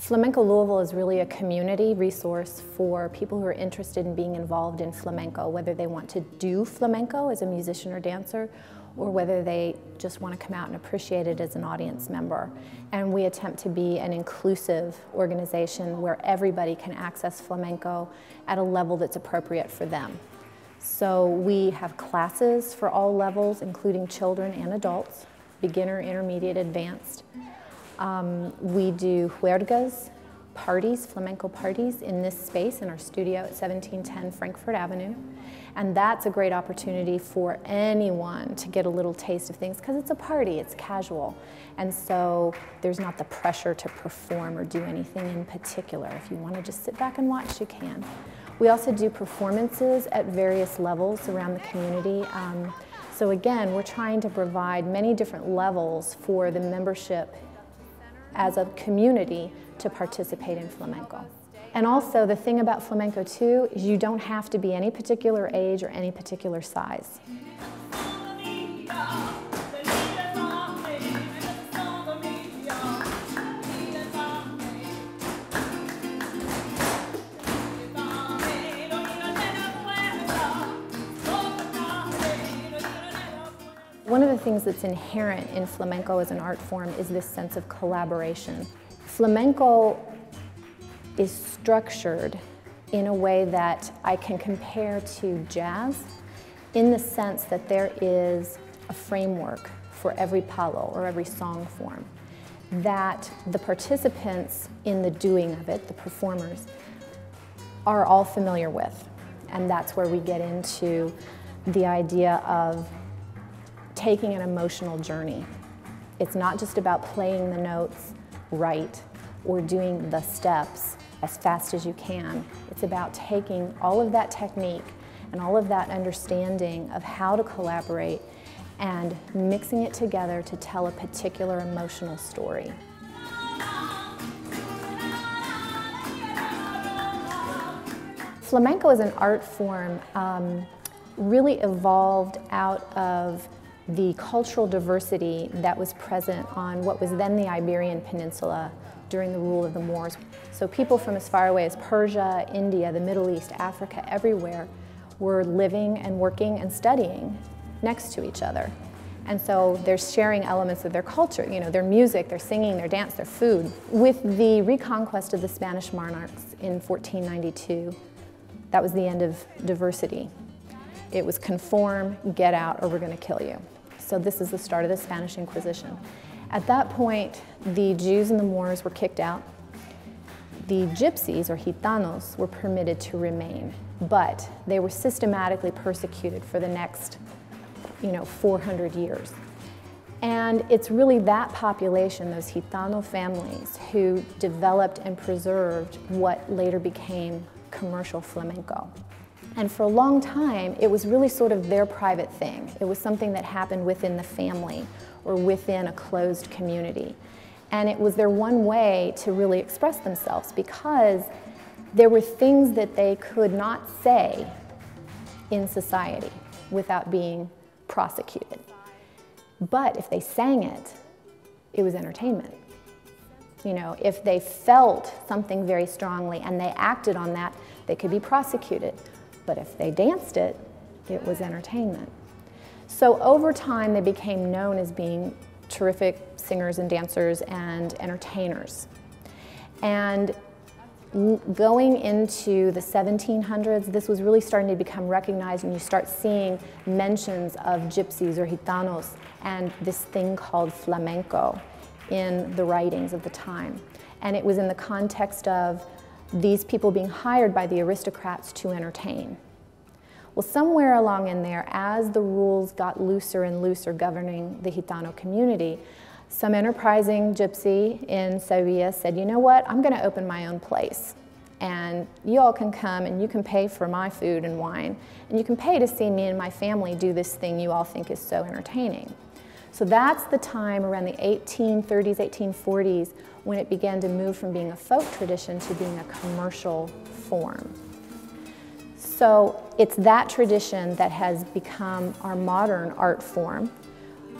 Flamenco Louisville is really a community resource for people who are interested in being involved in flamenco, whether they want to do flamenco as a musician or dancer, or whether they just want to come out and appreciate it as an audience member. And we attempt to be an inclusive organization where everybody can access flamenco at a level that's appropriate for them. So we have classes for all levels, including children and adults, beginner, intermediate, advanced. We do huergas, parties, flamenco parties in this space in our studio at 1710 Frankfurt Avenue. And that's a great opportunity for anyone to get a little taste of things because it's a party, it's casual. And so there's not the pressure to perform or do anything in particular. If you want to just sit back and watch, you can. We also do performances at various levels around the community. So again, we're trying to provide many different levels for the membership as a community to participate in flamenco. And also the thing about flamenco too is you don't have to be any particular age or any particular size. One of the things that's inherent in flamenco as an art form is this sense of collaboration. Flamenco is structured in a way that I can compare to jazz in the sense that there is a framework for every palo or every song form that the participants in the doing of it, the performers, are all familiar with. And that's where we get into the idea of taking an emotional journey. It's not just about playing the notes right or doing the steps as fast as you can. It's about taking all of that technique and all of that understanding of how to collaborate and mixing it together to tell a particular emotional story. Flamenco as an art form really evolved out of the cultural diversity that was present on what was then the Iberian Peninsula during the rule of the Moors. So people from as far away as Persia, India, the Middle East, Africa, everywhere were living and working and studying next to each other. And so they're sharing elements of their culture, you know, their music, their singing, their dance, their food. With the reconquest of the Spanish monarchs in 1492, that was the end of diversity. It was conform, get out, or we're going to kill you. So this is the start of the Spanish Inquisition. At that point, the Jews and the Moors were kicked out. The gypsies, or gitanos, were permitted to remain, but they were systematically persecuted for the next, 400 years. And it's really that population, those gitano families, who developed and preserved what later became commercial flamenco. And for a long time, it was really sort of their private thing. It was something that happened within the family or within a closed community. And it was their one way to really express themselves because there were things that they could not say in society without being prosecuted. But if they sang it, it was entertainment. If they felt something very strongly and they acted on that, they could be prosecuted. But if they danced it, it was entertainment. So over time, they became known as being terrific singers and dancers and entertainers. And going into the 1700s, this was really starting to become recognized, and you start seeing mentions of gypsies or gitanos and this thing called flamenco in the writings of the time. And it was in the context of these people being hired by the aristocrats to entertain. Well, somewhere along in there, as the rules got looser and looser governing the Gitano community, some enterprising gypsy in Sevilla said, you know what, I'm going to open my own place. And you all can come and you can pay for my food and wine, and you can pay to see me and my family do this thing you all think is so entertaining. So that's the time around the 1830s, 1840s, when it began to move from being a folk tradition to being a commercial form. So it's that tradition that has become our modern art form.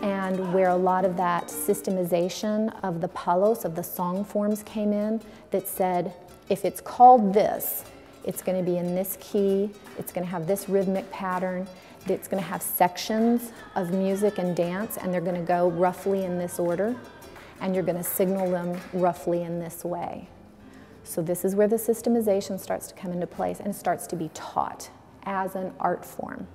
and where a lot of that systemization of the palos, of the song forms came in, that said, if it's called this, it's going to be in this key, it's going to have this rhythmic pattern, it's going to have sections of music and dance, and they're going to go roughly in this order, and you're going to signal them roughly in this way. So this is where the systemization starts to come into place, and it starts to be taught as an art form.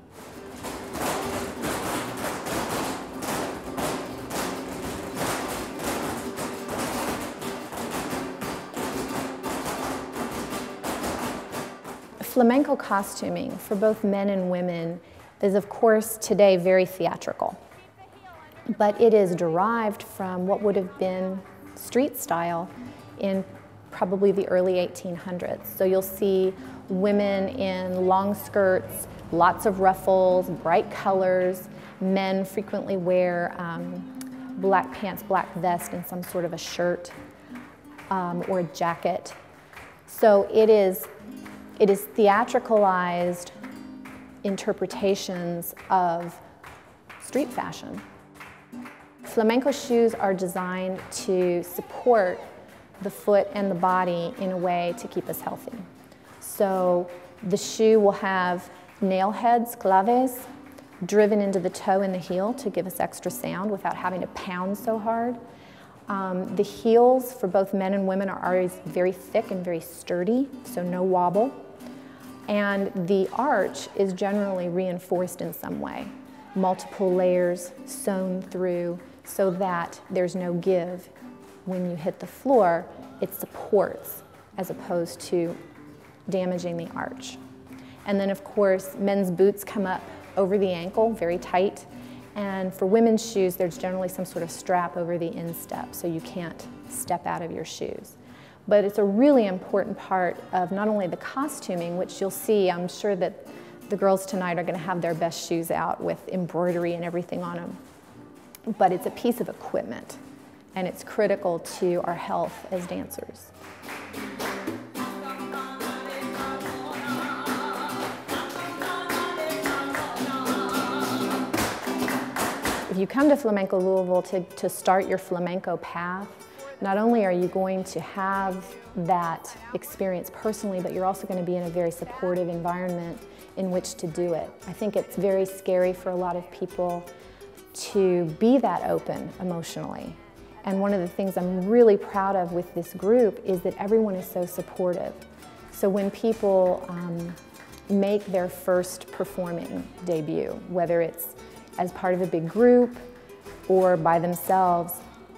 Flamenco costuming for both men and women is, of course, today very theatrical, but it is derived from what would have been street style in probably the early 1800s. So you'll see women in long skirts, lots of ruffles, bright colors. Men frequently wear black pants, black vest, and some sort of a shirt or a jacket. So it is theatricalized interpretations of street fashion. Flamenco shoes are designed to support the foot and the body in a way to keep us healthy. So the shoe will have nail heads, claves, driven into the toe and the heel to give us extra sound without having to pound so hard. The heels for both men and women are always very thick and very sturdy, so no wobble. And the arch is generally reinforced in some way. Multiple layers sewn through so that there's no give. When you hit the floor, it supports as opposed to damaging the arch. And then of course, men's boots come up over the ankle, very tight. And for women's shoes, there's generally some sort of strap over the instep, so you can't step out of your shoes. But it's a really important part of not only the costuming, which you'll see, I'm sure that the girls tonight are going to have their best shoes out with embroidery and everything on them, but it's a piece of equipment, and it's critical to our health as dancers. If you come to Flamenco Louisville to start your flamenco path, not only are you going to have that experience personally, but you're also going to be in a very supportive environment in which to do it. I think it's very scary for a lot of people to be that open emotionally. And one of the things I'm really proud of with this group is that everyone is so supportive. So when people make their first performing debut, whether it's as part of a big group or by themselves,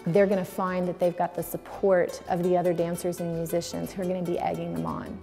they're going to find that they've got the support of the other dancers and musicians who are going to be egging them on.